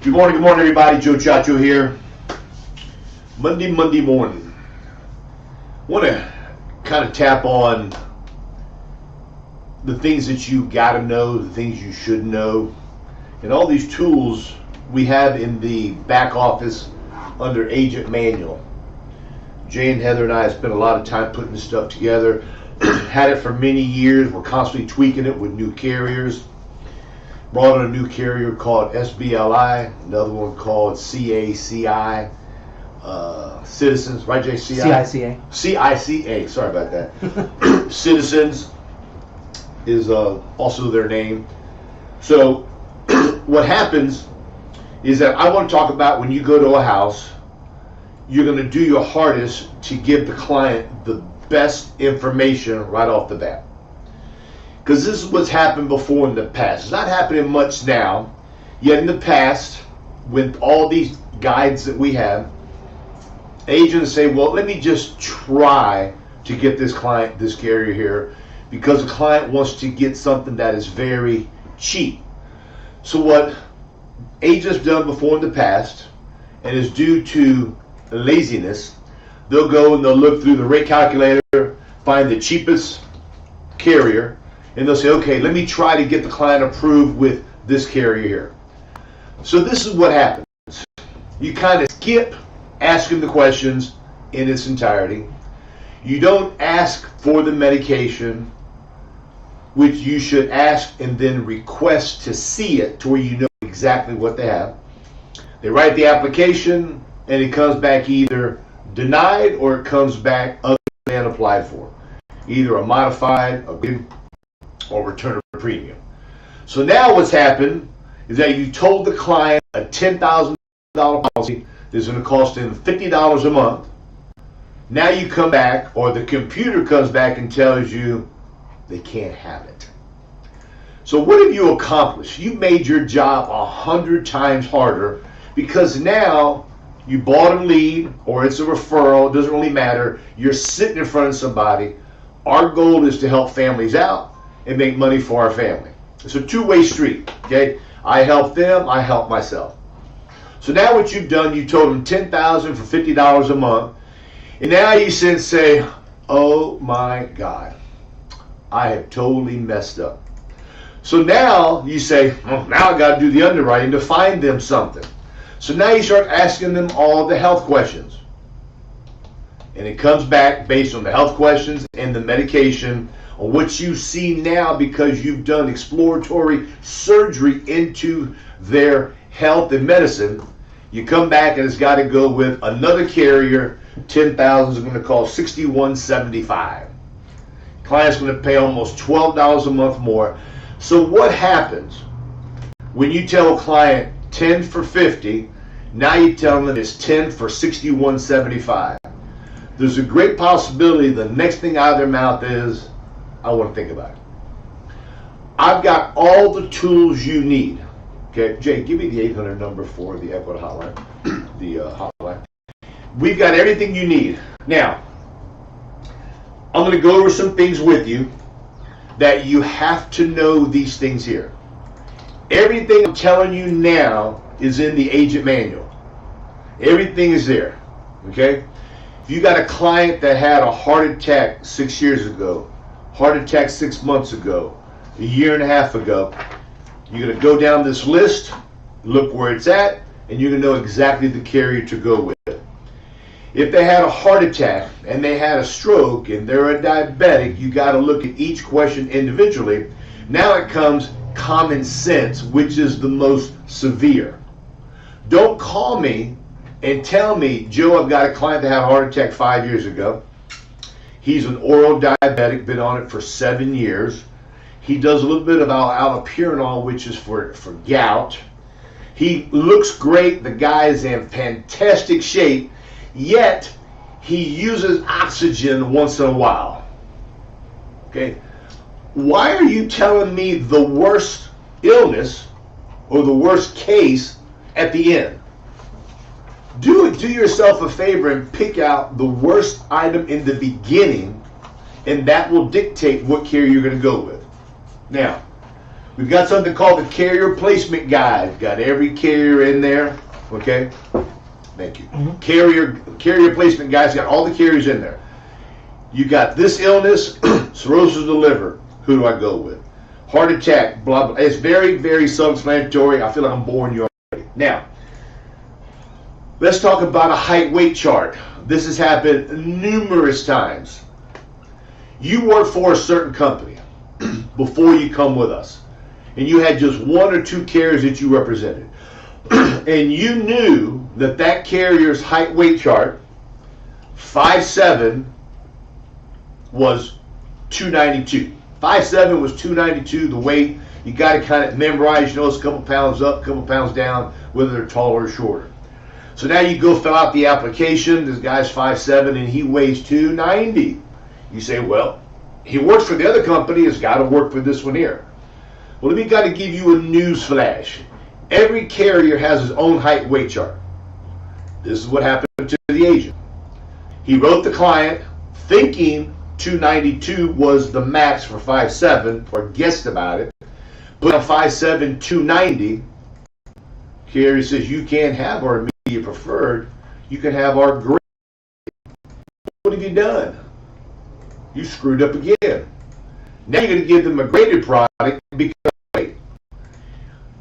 Good morning, everybody. Joe Ciaccio here. Monday morning. Want to kind of tap on the things that you got to know, the things you should know, and all these tools we have in the back office under Agent Manual. Jay and Heather and I have spent a lot of time putting this stuff together. Had it for many years. We're constantly tweaking it with new carriers. Brought in a new carrier called SBLI, another one called CACI, Citizens, right, Jay? CICA. CICA, sorry about that. Citizens is also their name. So what happens is that I want to talk about when you go to a house, you're going to do your hardest to give the client the best information right off the bat. Because this is what's happened before in the past. It's not happening much now, yet in the past, with all these guides that we have, agents say, well, let me just try to get this client, this carrier here, because the client wants to get something that is very cheap. So what agents done before in the past, and is due to laziness, they'll go and they'll look through the rate calculator, find the cheapest carrier, and they'll say, okay, let me try to get the client approved with this carrier here. So this is what happens. You kind of skip asking the questions in its entirety. You don't ask for the medication, which you should ask and then request to see it to where you know exactly what they have. They write the application and it comes back either denied or it comes back other than applied for. Either a modified, a good, or return of premium. So now what's happened is that you told the client a $10,000 policy is going to cost them $50 a month. Now you come back, or the computer comes back and tells you they can't have it. So what have you accomplished? You made your job 100 times harder because now you bought a lead or it's a referral, it doesn't really matter. You're sitting in front of somebody. Our goal is to help families out and make money for our family. It's a two-way street, okay? I help them, I help myself. So now what you've done, you told them $10,000 for $50 a month, and now you say, oh my God, I have totally messed up. So now you say, well, now I got to do the underwriting to find them something. So now you start asking them all the health questions. And it comes back based on the health questions and the medication on what you see now because you've done exploratory surgery into their health and medicine. You come back and it's got to go with another carrier. $10,000 is going to cost $61.75. Client's going to pay almost $12 a month more. So what happens when you tell a client 10 for 50? Now you tell them it's 10 for $61.75. There's a great possibility the next thing out of their mouth is, I want to think about it. I've got all the tools you need. Okay, Jay, give me the 800 number for the Equity hotline. Hotline. We've got everything you need. Now, I'm going to go over some things with you that you have to know these things here. Everything I'm telling you now is in the Agent Manual. Everything is there. Okay? If you got a client that had a heart attack 6 years ago, heart attack 6 months ago, a year and a half ago, you're going to go down this list, look where it's at, and you're going to know exactly the carrier to go with. If they had a heart attack and they had a stroke and they're a diabetic, you got to look at each question individually. Now it comes common sense, which is the most severe. Don't call me and tell me, Joe, I've got a client that had a heart attack 5 years ago. He's an oral diabetic, been on it for 7 years. He does a little bit of allopurinol, which is for gout. He looks great. The guy is in fantastic shape, yet he uses oxygen once in a while. Okay? Why are you telling me the worst illness or the worst case at the end? Do yourself a favor and pick out the worst item in the beginning, and that will dictate what carrier you're going to go with. Now, We've got something called the carrier placement guide. Got every carrier in there. Okay. Thank you. Mm-hmm. Carrier placement guide's got all the carriers in there. You got this illness, cirrhosis of the liver. Who do I go with? Heart attack, blah, blah. It's very, very self-explanatory. I feel like I'm boring you already. Now, let's talk about a height-weight chart. This has happened numerous times. You work for a certain company before you come with us, and you had just one or two carriers that you represented, and you knew that that carrier's height-weight chart, 5'7", was 292. 5'7" was 292, the weight. You got to kind of memorize, you know, it's a couple pounds up, a couple pounds down, whether they're taller or shorter. So now you go fill out the application. This guy's 5'7" and he weighs 290. You say, well, he works for the other company, has got to work for this one here. Well, let me got to give you a news flash. Every carrier has his own height weight chart. This is what happened to the agent. He wrote the client thinking 292 was the max for 5'7", or guessed about it. Put on 5'7", 290. Carrier says you can't have our immediate preferred. You can have our grade. What have you done? You screwed up again. Now you're going to give them a graded product because weight.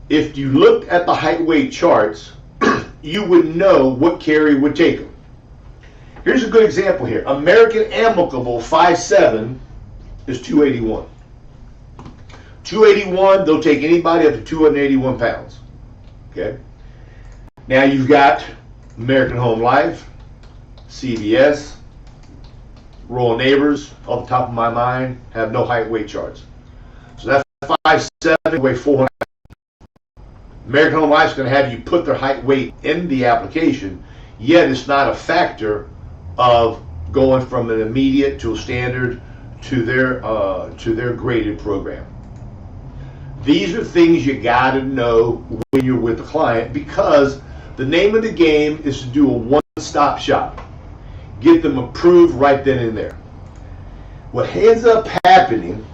If you looked at the height weight charts, you would know what carrier would take them. Here's a good example here. American Amicable 5'7" is 281. 281, they'll take anybody up to 281 pounds. Okay. Now you've got American Home Life, CVS, Royal Neighbors, off the top of my mind, have no height weight charts. So that's 5'7", weigh 400. American Home Life is going to have you put their height weight in the application, yet it's not a factor of going from an immediate to a standard to their graded program. These are things you got to know when you're with the client, because the name of the game is to do a one-stop shop. Get them approved right then and there. What ends up happening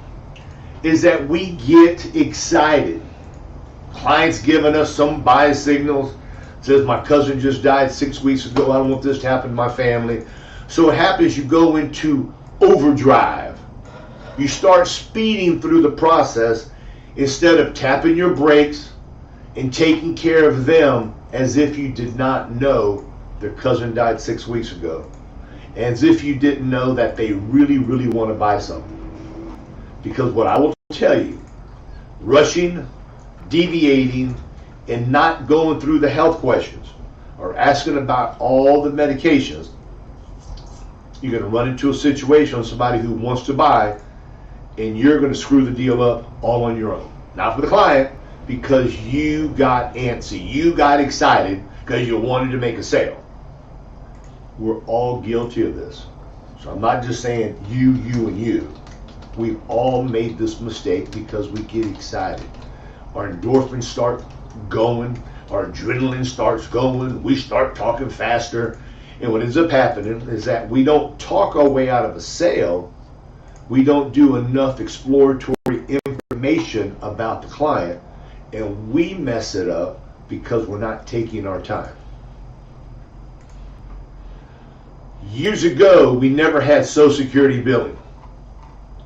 is that we get excited. Clients giving us some bias signals. Says, my cousin just died 6 weeks ago. I don't want this to happen to my family. So what happens, you go into overdrive. You start speeding through the process instead of tapping your brakes and taking care of them as if you did not know their cousin died 6 weeks ago. As if you didn't know that they really, really want to buy something. Because what I will tell you, rushing, deviating, and not going through the health questions or asking about all the medications, you're going to run into a situation with somebody who wants to buy, and you're going to screw the deal up all on your own. Not for the client, because you got antsy. You got excited because you wanted to make a sale. We're all guilty of this. So I'm not just saying you, and you. We've all made this mistake because we get excited. Our endorphins start going, our adrenaline starts going, we start talking faster, and what ends up happening is that we don't talk our way out of a sale. We don't do enough exploratory information about the client, and we mess it up because we're not taking our time. Years ago, we never had Social Security billing.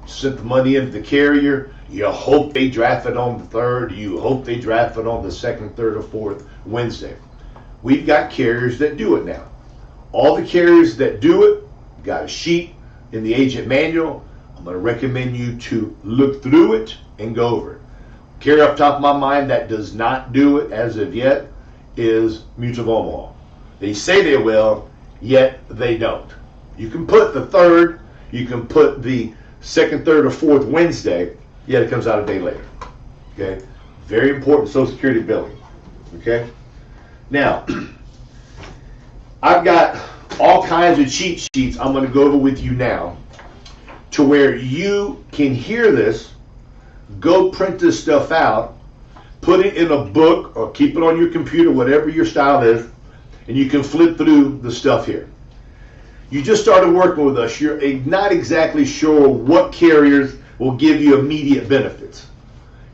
You sent the money into the carrier. You hope they draft it on the 3rd. You hope they draft it on the 2nd, 3rd, or 4th Wednesday. We've got carriers that do it now. All the carriers that do it got a sheet in the agent manual. I'm going to recommend you to look through it and go over it. Carrier off the top of my mind that does not do it as of yet is Mutual of Omaha. They say they will, yet they don't. You can put the 3rd, you can put the 2nd, 3rd, or 4th Wednesday, yet it comes out a day later. Okay? Very important Social Security billing. Okay? Now, I've got all kinds of cheat sheets I'm going to go over with you now to where you can hear this, go print this stuff out, put it in a book or keep it on your computer, whatever your style is, and you can flip through the stuff here. You just started working with us. You're not exactly sure what carriers will give you immediate benefits.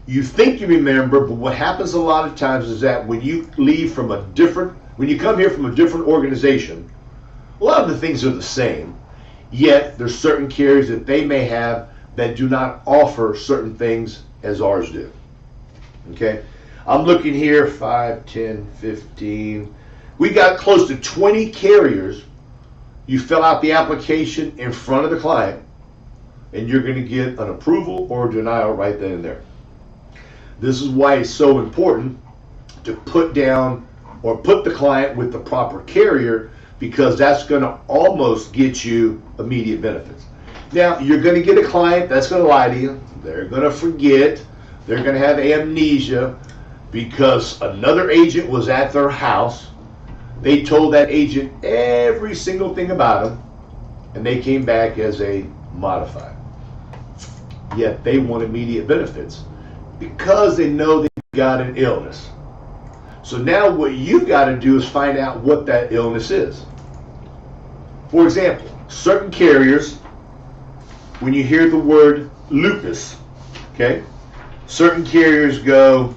You think you remember, but what happens a lot of times is that when you leave from when you come here from a different organization, a lot of the things are the same, yet there's certain carriers that they may have that do not offer certain things as ours do. Okay, I'm looking here, 5, 10, 15. We got close to 20 carriers. You fill out the application in front of the client, and you're going to get an approval or a denial right then and there. This is why it's so important to put down or put the client with the proper carrier, because that's going to almost get you immediate benefits. Now, you're going to get a client that's going to lie to you. They're going to forget. They're going to have amnesia because another agent was at their house. They told that agent every single thing about them, and they came back as a modified. Yet they want immediate benefits because they know they've got an illness. So now what you've got to do is find out what that illness is. For example, certain carriers, when you hear the word lupus, okay, certain carriers go,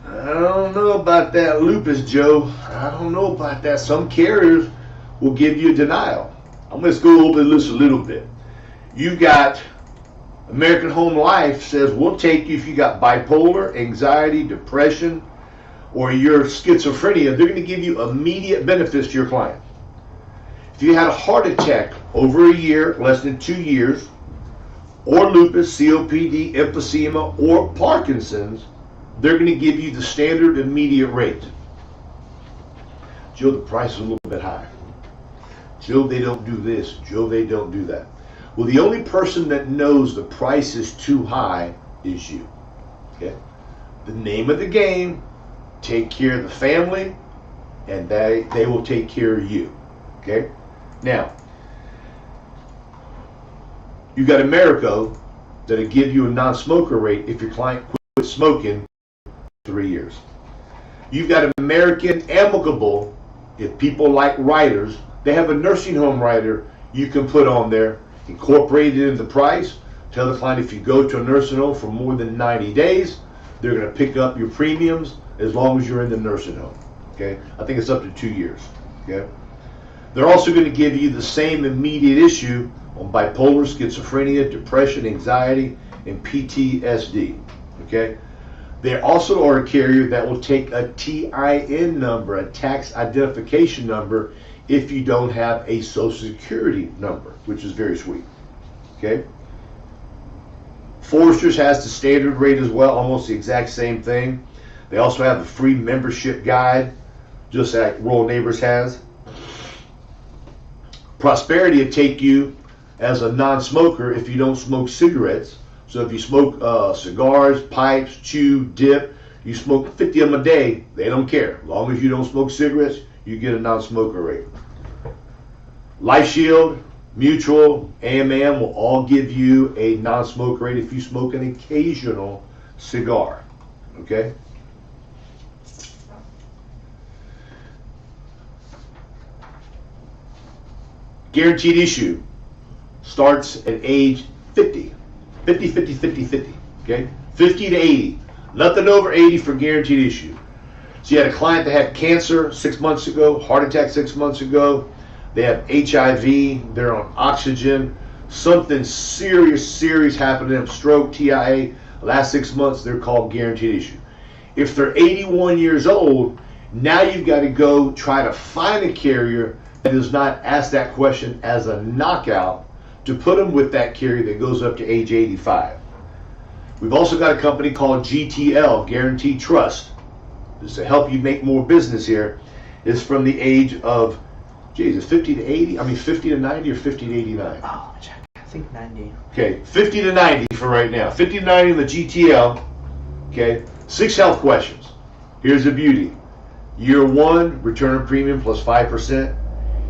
I don't know about that lupus, Joe. I don't know about that. Some carriers will give you a denial. I'm going to go over this a little bit. You've got American Home Life says we'll take you if you got bipolar, anxiety, depression, or your schizophrenia. They're going to give you immediate benefits to your client. If you had a heart attack over a year, less than 2 years, or lupus, COPD, emphysema, or Parkinson's, they're going to give you the standard immediate rate. Joe, the price is a little bit high. Joe, they don't do this. Joe, they don't do that. Well, the only person that knows the price is too high is you. Okay? The name of the game, take care of the family, and they will take care of you. Okay? Now, you got Americo that'll give you a non-smoker rate if your client quit smoking 3 years. You've got American Amicable. If people like riders, they have a nursing home rider you can put on there, incorporate it into the price. Tell the client if you go to a nursing home for more than 90 days, they're going to pick up your premiums as long as you're in the nursing home. Okay, I think it's up to 2 years. Okay, they're also going to give you the same immediate issue on bipolar, schizophrenia, depression, anxiety, and PTSD. Okay, they also are a carrier that will take a TIN number, a tax identification number, if you don't have a Social Security number, which is very sweet. Okay. Foresters has the standard rate as well, almost the exact same thing. They also have the free membership guide, just like Rural Neighbors has. Prosperity will take you as a non-smoker if you don't smoke cigarettes. So if you smoke cigars, pipes, chew, dip, you smoke 50 of them a day, they don't care. As long as you don't smoke cigarettes, you get a non-smoker rate. Life Shield, Mutual, AMM will all give you a non-smoker rate if you smoke an occasional cigar. Okay? Guaranteed issue starts at age 50. 50, 50, 50, 50. Okay? 50 to 80. Nothing over 80 for guaranteed issue. So you had a client that had cancer 6 months ago, heart attack 6 months ago. They have HIV, they're on oxygen, something serious happened to them, stroke, TIA, last 6 months, they're called guaranteed issue. If they're 81 years old, now you've got to go try to find a carrier that does not ask that question as a knockout to put them with that carrier that goes up to age 85. We've also got a company called GTL, Guaranteed Trust. Just to help you make more business here, is from the age of, geez, it's 50 to 80? I mean 50 to 90 or 50 to 89? Oh, check. I think 90. Okay, 50 to 90 for right now. 50 to 90 in the GTL. Okay, 6 health questions. Here's the beauty. Year 1, return of premium plus 5%.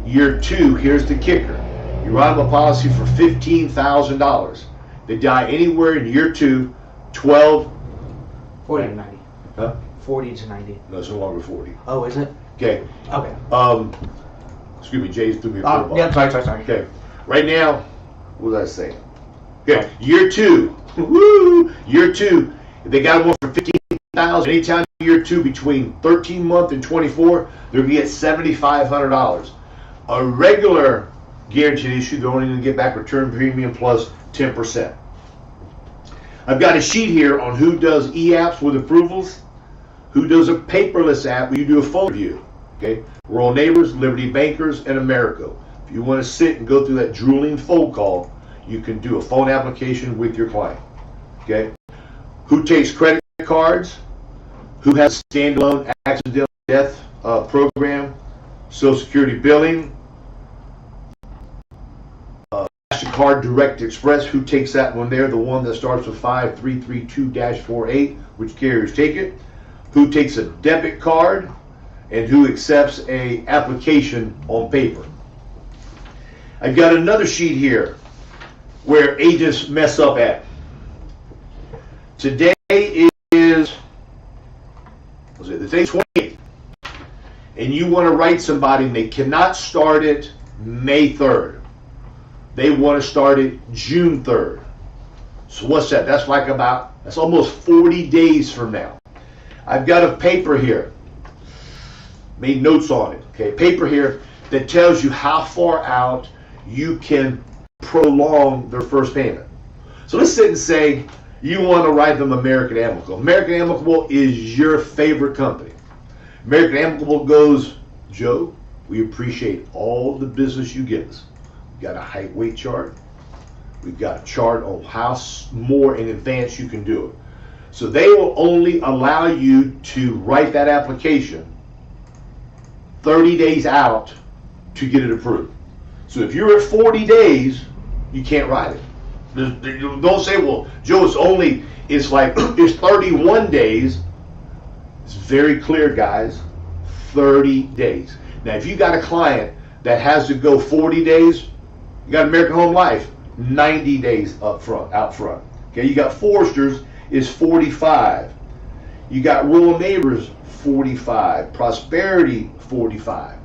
Year 2, here's the kicker. You write them a policy for $15,000. They die anywhere in year 2, 12. 40 to 90. Huh? 40 to 90. No, it's no longer 40. Oh, is it? Okay. Okay. Excuse me, Jay's threw me a curveball. Yeah, sorry. Okay. Right now, what was I saying? Okay. Year 2. Woo! Year 2. If they got one for 15,000, anytime year two between 13 month and 24, they're gonna get $7,500. A regular guaranteed issue, they're only gonna get back return premium plus 10%. I've got a sheet here on who does e-apps with approvals, who does a paperless app where you do a phone review. Okay, Rural Neighbors, Liberty Bankers, and Americo. If you want to sit and go through that drooling phone call, you can do a phone application with your client. Okay, who takes credit cards, who has standalone accidental death program, Social Security billing, MasterCard Direct Express, who takes that one there, the one that starts with 5332-48, which carriers take it, who takes a debit card, and who accepts a application on paper. I've got another sheet here where agents mess up at. Today is, today's 28th, and you want to write somebody and they cannot start it May 3rd. They want to start it June 3rd. So what's that? That's almost 40 days from now. I've got a paper here, made notes on it, okay, paper here that tells you how far out you can prolong their first payment. So let's sit and say you want to write them American Amicable. American Amicable is your favorite company. American Amicable goes, Joe, we appreciate all the business you give us. We've got a height weight chart. We've got a chart on how more in advance you can do it. So they will only allow you to write that application 30 days out to get it approved. So if you're at 40 days, you can't write it. Don't say, well, Joe, it's 31 days. It's very clear, guys, 30 days. Now, if you got a client that has to go 40 days, you got American Home Life, 90 days out front. Okay, you got Foresters is 45. You got Rural Neighbors, 45. Prosperity, 45.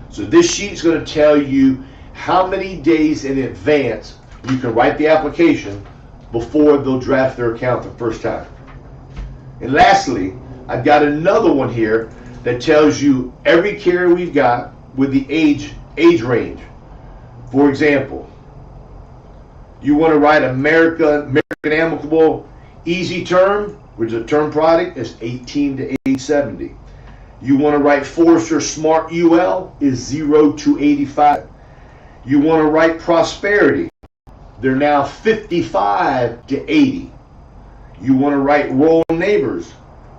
So this sheet's going to tell you how many days in advance you can write the application before they'll draft their account the first time. And lastly, I've got another one here that tells you every carrier we've got with the age range. For example, you want to write American Amicable Easy Term, which is a term product, is 18 to age 70. You want to write Forester Smart UL is 0 to 85. You want to write Prosperity, they're now 55 to 80. You want to write Rural Neighbors,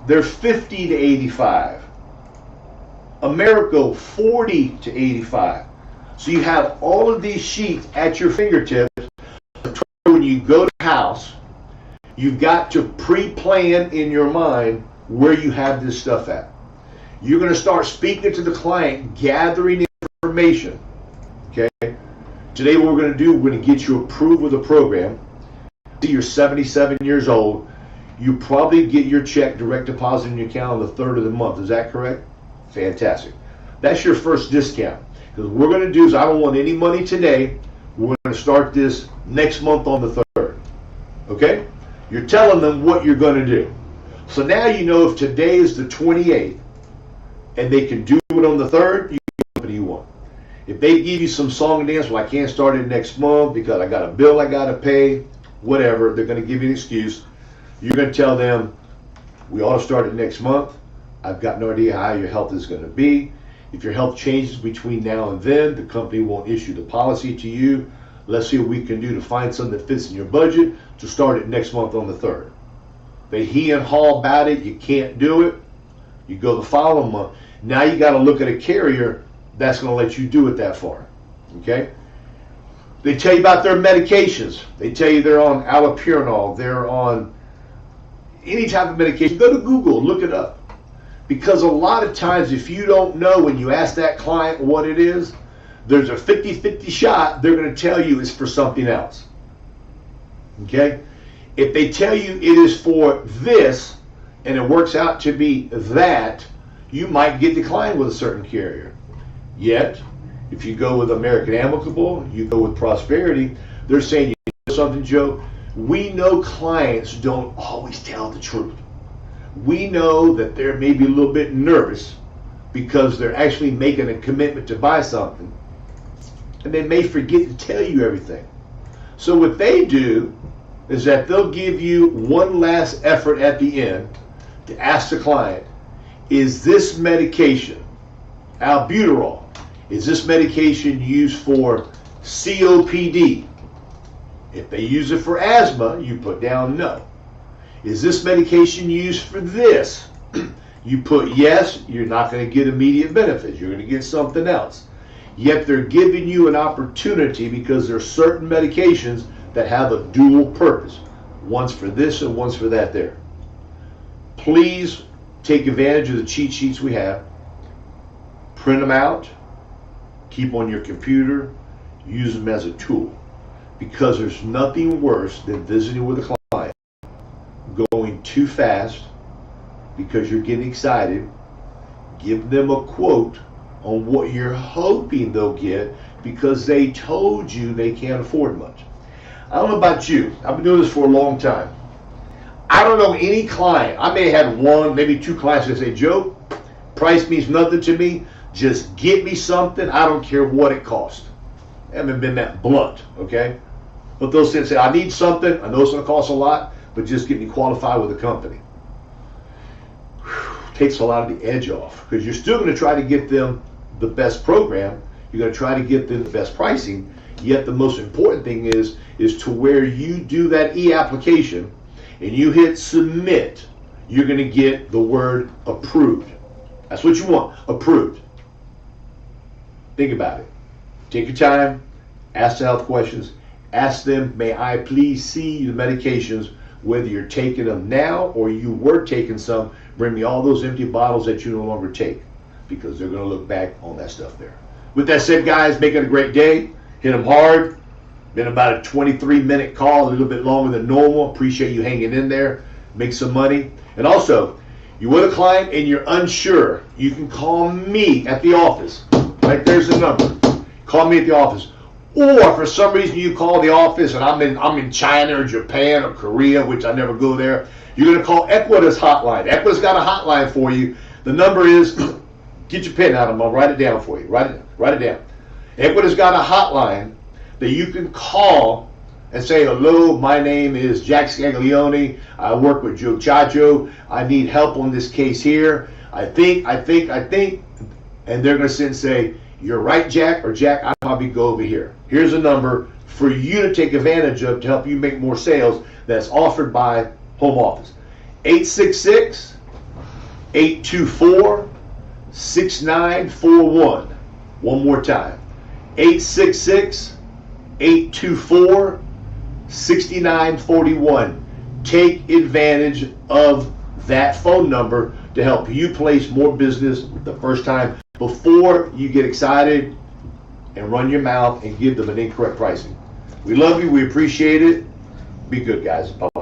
they're 50 to 85. Americo, 40 to 85. So you have all of these sheets at your fingertips. When you go to the house, you've got to pre-plan in your mind where you have this stuff at. You're going to start speaking to the client, gathering information. Okay? Today what we're going to do, we're going to get you approved with a program. You're 77 years old. You probably get your check direct deposit in your account on the 3rd of the month. Is that correct? Fantastic. That's your first discount. Because what we're going to do is I don't want any money today. We're going to start this next month on the 3rd. Okay? You're telling them what you're going to do. So now you know if today is the 28th and they can do it on the 3rd, you get the company you want. If they give you some song and dance, well, I can't start it next month because I got a bill I got to pay, whatever, they're going to give you an excuse. You're going to tell them, we ought to start it next month. I've got no idea how your health is going to be. If your health changes between now and then, the company won't issue the policy to you. Let's see what we can do to find something that fits in your budget to start it next month on the 3rd. They he and haw about it, you can't do it, you go the following month. Now you got to look at a carrier that's going to let you do it that far. Okay? They tell you about their medications. They tell you they're on allopurinol, they're on any type of medication. Go to Google, look it up. Because a lot of times if you don't know when you ask that client what it is, there's a 50-50 shot they're going to tell you it's for something else. Okay? If they tell you it is for this and it works out to be that, you might get declined with a certain carrier. Yet, if you go with American Amicable, you go with Prosperity, they're saying, you know something, Joe? We know clients don't always tell the truth. We know that they're maybe a little bit nervous because they're actually making a commitment to buy something, and they may forget to tell you everything. So what they do is that they'll give you one last effort at the end to ask the client, is this medication, albuterol, is this medication used for COPD? If they use it for asthma, you put down no. Is this medication used for this? You put yes, you're not going to get immediate benefits. You're going to get something else. Yet they're giving you an opportunity because there are certain medications that have a dual purpose. One's for this and one's for that there. Please take advantage of the cheat sheets we have. Print them out. Keep on your computer. Use them as a tool. Because there's nothing worse than visiting with a client, going too fast because you're getting excited. Give them a quote on what you're hoping they'll get because they told you they can't afford much. I don't know about you. I've been doing this for a long time. I don't know any client. I may have had one, maybe two clients that say, Joe, price means nothing to me. Just get me something. I don't care what it costs. I haven't been that blunt, okay? But they'll say, I need something. I know it's going to cost a lot, but just get me qualified with a company. Takes a lot of the edge off because you're still going to try to get them the best program. You're going to try to get them the best pricing. Yet the most important thing is to where you do that e-application and you hit submit, you're going to get the word approved. That's what you want, approved. Think about it. Take your time, ask the health questions, ask them, may I please see the medications, whether you're taking them now or you were taking some, bring me all those empty bottles that you no longer take because they're going to look back on that stuff there. With that said, guys, make it a great day. Hit them hard. Been about a 23-minute call, a little bit longer than normal. Appreciate you hanging in there. Make some money. And also, you're with a client and you're unsure, you can call me at the office. Right there's the number. Call me at the office. Or for some reason you call the office and I'm in China or Japan or Korea, which I never go there. You're going to call Equitas hotline. Equitas got a hotline for you. The number is, get your pen out. I'm going to write it down for you. Write it down. Equitas got a hotline that you can call and say, hello, my name is Jack Scaglione. I work with Joe Ciaccio. I need help on this case here. I think. And they're going to sit and say, you're right, Jack, or Jack, I'll probably go over here. Here's a number for you to take advantage of to help you make more sales that's offered by home office. 866-824-6941. One more time. 866-824-6941. Take advantage of that phone number to help you place more business the first time before you get excited and run your mouth and give them an incorrect pricing. We love you. We appreciate it. Be good, guys. Bye-bye.